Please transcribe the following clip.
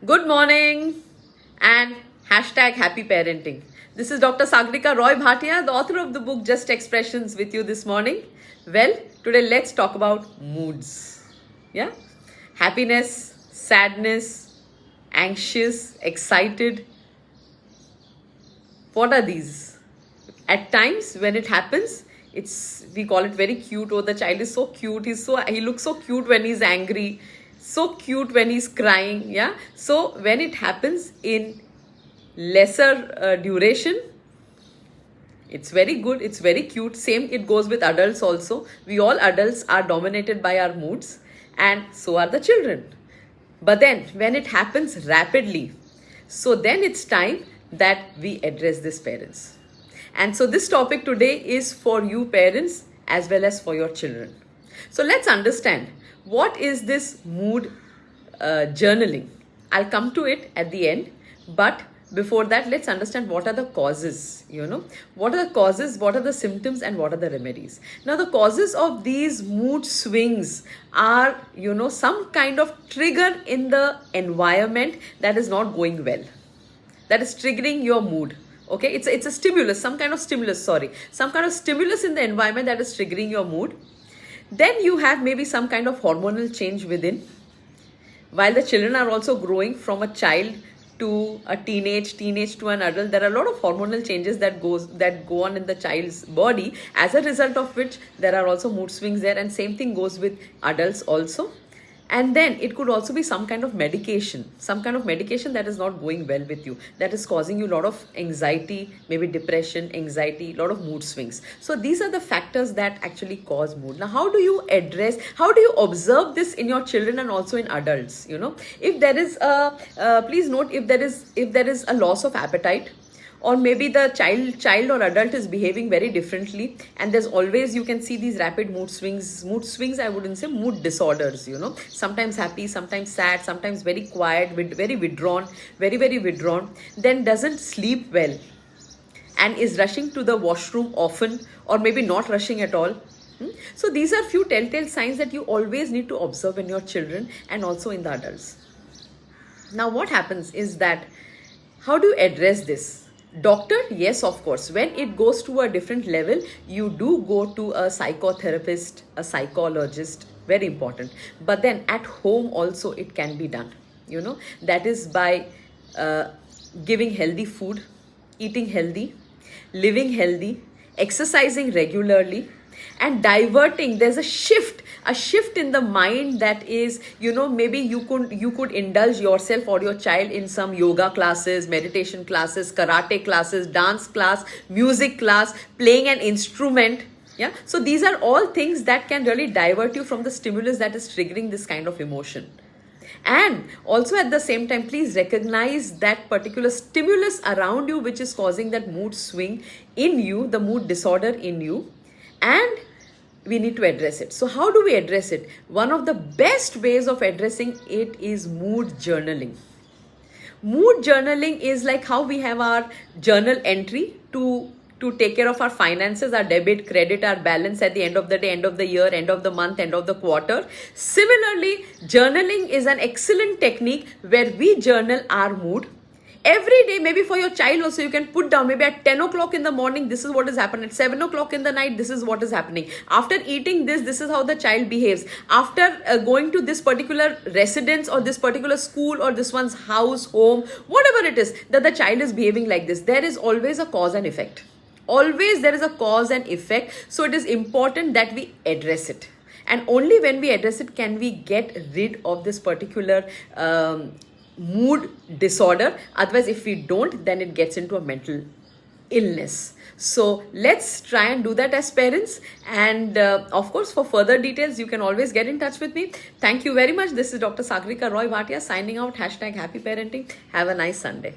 Good morning and hashtag happy parenting. This is Dr. Sagrika Roy Bhatia, the author of the book Just Expressions, with you this morning. Well, today let's talk about moods. Yeah? Happiness, sadness, anxious, excited. What are these? At times when it happens, we call it very cute. Oh, the child is so cute. He looks so cute when he's angry, so cute when he's crying. Yeah. So when it happens in lesser duration, it's very good, it's very cute. Same it goes with adults also. We all adults are dominated by our moods, and so are the children. But then when it happens rapidly, so then it's time that we address this, parents. And so this topic today is for you parents as well as for your children. So let's understand what is this mood journaling. I'll come to it at the end, but before that, let's understand what are the causes. What are the causes, what are the symptoms, and what are the remedies. Now, the causes of these mood swings are, some kind of trigger in the environment that is not going well, that is triggering your mood. Okay, it's a stimulus, some kind of stimulus in the environment that is triggering your mood. Then you have maybe some kind of hormonal change within. While the children are also growing from a child to a teenage to an adult, there are a lot of hormonal changes that go on in the child's body, as a result of which there are also mood swings there, and same thing goes with adults also. And then it could also be some kind of medication that is not going well with you, that is causing you a lot of anxiety, maybe depression, anxiety, a lot of mood swings. So these are the factors that actually cause mood. Now, how do you observe this in your children and also in adults? If there is please note, if there is a loss of appetite, or maybe the child or adult is behaving very differently, and there's always, you can see these rapid mood swings, I wouldn't say mood disorders, sometimes happy, sometimes sad, sometimes very quiet, very withdrawn, then doesn't sleep well, and is rushing to the washroom often, or maybe not rushing at all. So these are few telltale signs that you always need to observe in your children and also in the adults. Now, what happens is that, how do you address this? Doctor, yes, of course. When it goes to a different level, you do go to a psychotherapist, a psychologist, very important. But then at home also it can be done. That is by giving healthy food, eating healthy, living healthy, exercising regularly, and diverting. There's a shift in the mind, that is, maybe you could indulge yourself or your child in some yoga classes, meditation classes, karate classes, dance class, music class, playing an instrument. Yeah, so these are all things that can really divert you from the stimulus that is triggering this kind of emotion. And also at the same time, please recognize that particular stimulus around you which is causing that mood swing in you, the mood disorder in you, and we need to address it. So how do we address it? One of the best ways of addressing it is mood journaling. Mood journaling is like how we have our journal entry to take care of our finances, our debit, credit, our balance at the end of the day, end of the year, end of the month, end of the quarter. Similarly, journaling is an excellent technique where we journal our mood. Every day, maybe for your child also, you can put down, maybe at 10 o'clock in the morning, this is what is happening. At 7 o'clock in the night, this is what is happening. After eating this is how the child behaves. After going to this particular residence or this particular school or this one's house, home, whatever it is, that the child is behaving like this. There is always a cause and effect. Always there is a cause and effect. So it is important that we address it. And only when we address it can we get rid of this particular mood disorder. Otherwise, if we don't, then it gets into a mental illness. So let's try and do that as parents. And of course, for further details, you can always get in touch with me. Thank you very much. This is Dr. Sagrika Roy Bhatia signing out. Hashtag happy parenting. Have a nice Sunday.